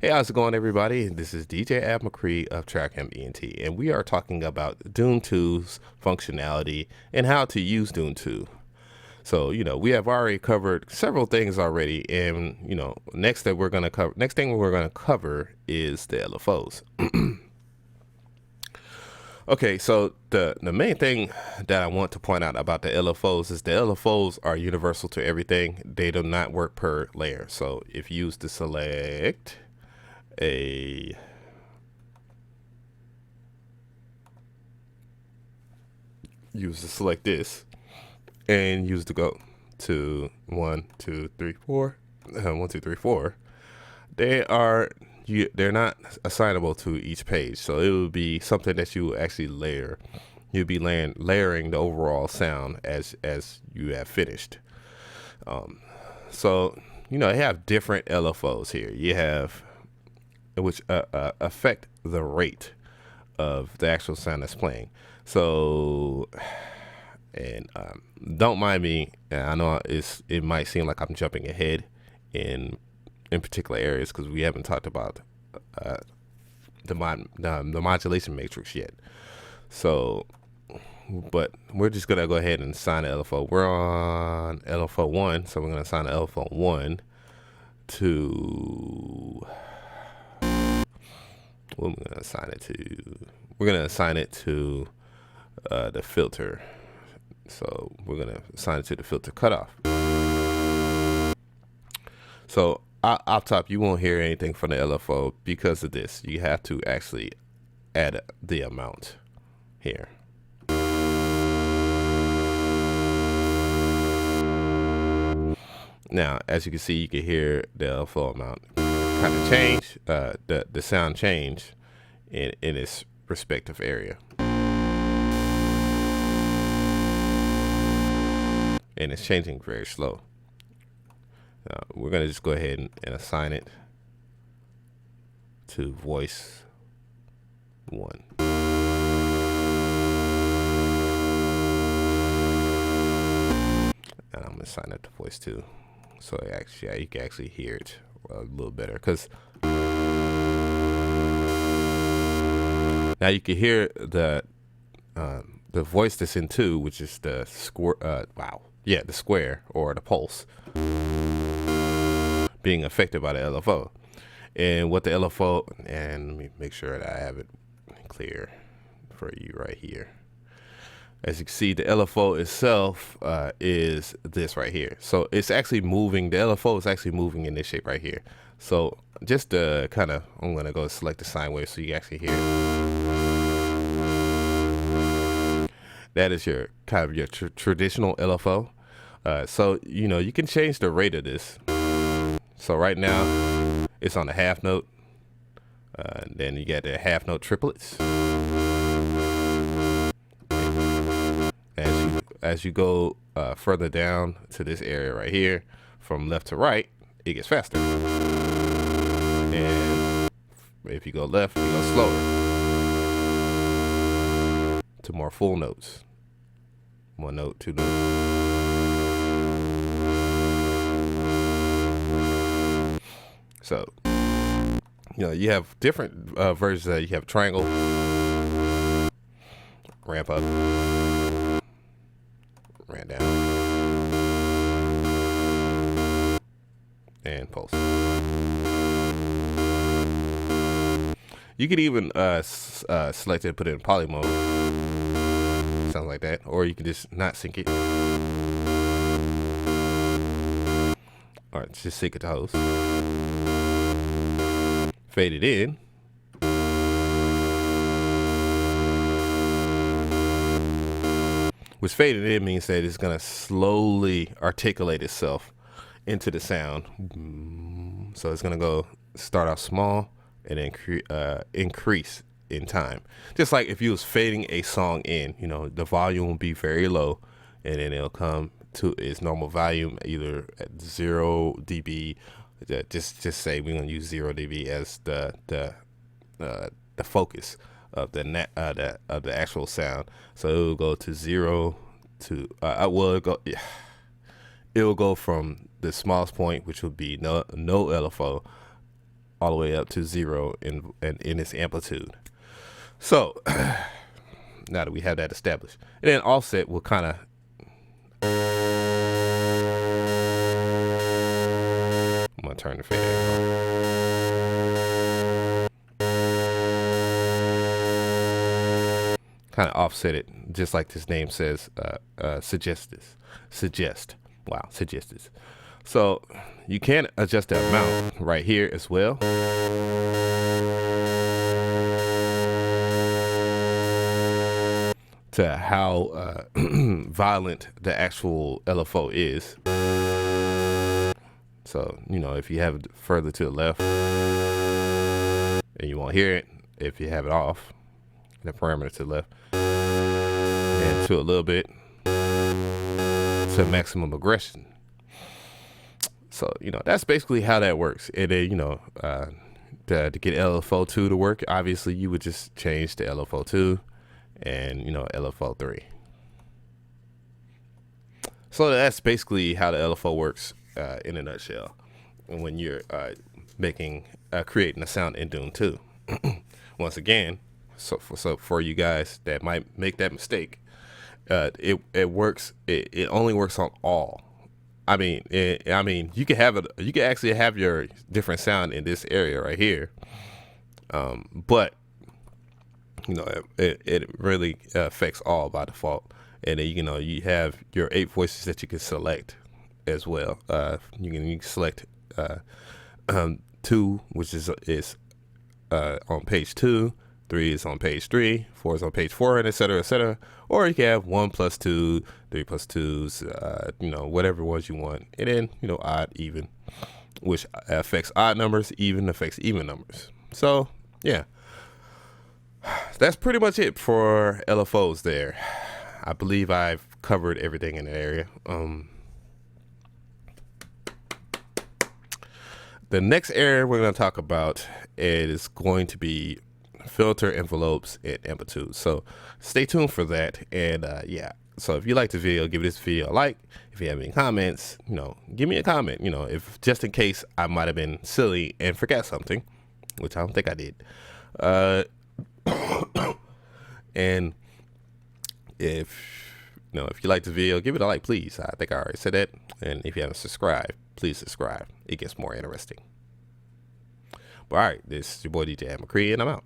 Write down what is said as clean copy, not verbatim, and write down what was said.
Hey, how's it going, everybody? This is DJ Ab McCree of Trackham ENT, and we are talking about Dune 2's functionality and how to use Dune 2. So, we have already covered several things already, and next thing we're gonna cover is the LFOs. Okay, so the main thing that I want to point out about the LFOs is the LFOs are universal to everything. They do not work per layer. So if you use the select a select this and use the go to 1 2 3 4 1 2 3 4, they're not assignable to each page, so it would be something that you actually layer. You'll be layering the overall sound as you have finished. So you have different LFOs here. You have which affect the rate of the actual sound that's playing. So, and don't mind me. I know it might seem like I'm jumping ahead in particular areas because we haven't talked about the modulation matrix yet. So, but we're just gonna go ahead and assign an LFO. We're on LFO 1, so we're gonna assign an LFO 1 to. What am I gonna assign it to? We're gonna assign it to the filter. So we're gonna assign it to the filter cutoff. So up top, you won't hear anything from the LFO because of this. You have to actually add the amount here. Now, as you can see, you can hear the LFO amount kind of change, the sound change in its respective area. And it's changing very slow. We're going to just go ahead and assign it to voice 1. And I'm going to assign it to voice 2. So actually, you can actually hear it a little better, because now you can hear the voice that's in 2, which is the square. The square or the pulse being affected by the LFO. And what the LFO, and let me make sure that I have it clear for you right here. As you can see, the LFO itself is this right here. So it's actually moving. The LFO is actually moving in this shape right here. So just I'm going to go select the sine wave so you actually hear it. That is your kind of your traditional LFO. So, you can change the rate of this. So right now it's on the half note. Then you got the half note triplets. As you go further down to this area right here, from left to right, it gets faster. And if you go left, you go slower to more full notes. 1 note, 2 notes. So, you have different versions. You have triangle, ramp up, ran down, and pulse. You could even select it and put it in poly mode. Sounds like that. Or you can just not sync it. Or just sync it to host. Fade it in. Which faded in means that it's going to slowly articulate itself into the sound. So it's going to start off small and then increase in time. Just like if you was fading a song in, the volume will be very low, and then it'll come to its normal volume, either at 0 dB. Just say we're going to use 0 dB as the focus of the actual sound. So it will go to 0 to it will go from the smallest point, which would be no LFO, all the way up to 0 in its amplitude. So now that we have that established, and then offset will kind of I'm gonna turn the fade on. Kind of offset it, just like this name says, suggest. Wow, suggest this. So you can adjust the amount right here as well. To how violent the actual LFO is. So, you know, if you have it further to the left and you won't hear it, if you have it off, the parameter to the left, and to a little bit to maximum aggression. So, you know, that's basically how that works. And then, you know, to get LFO2 to work, obviously you would just change to LFO2 and, you know, LFO3. So that's basically how the LFO works in a nutshell. And when you're creating a sound in Dune 2. Once again, so for you guys that might make that mistake, it works. It only works on all. I mean, you can have it. You can actually have your different sound in this area right here, but you know it really affects all by default. And then, you know, you have your 8 voices that you can select as well. You can select 2, which is on page 2. 3 is on page 3, 4 is on page 4, and etc., etc. Or you can have 1 plus 2, 3 plus 2s, you know, whatever ones you want. And then, you know, odd, even, which affects odd numbers, even affects even numbers. So, yeah, that's pretty much it for LFOs there. I believe I've covered everything in that area. The next area we're going to talk about is going to be filter envelopes and amplitude. So stay tuned for that. And yeah, so if you like the video, give this video a like. If you have any comments, you know, give me a comment, you know, if just in case I might have been silly and forgot something, which I don't think I did. And if you know, if you like the video, give it a like, please. I think I already said that. And if you haven't subscribed, please subscribe. It gets more interesting. But all right, this is your boy DJ McCree, and I'm out.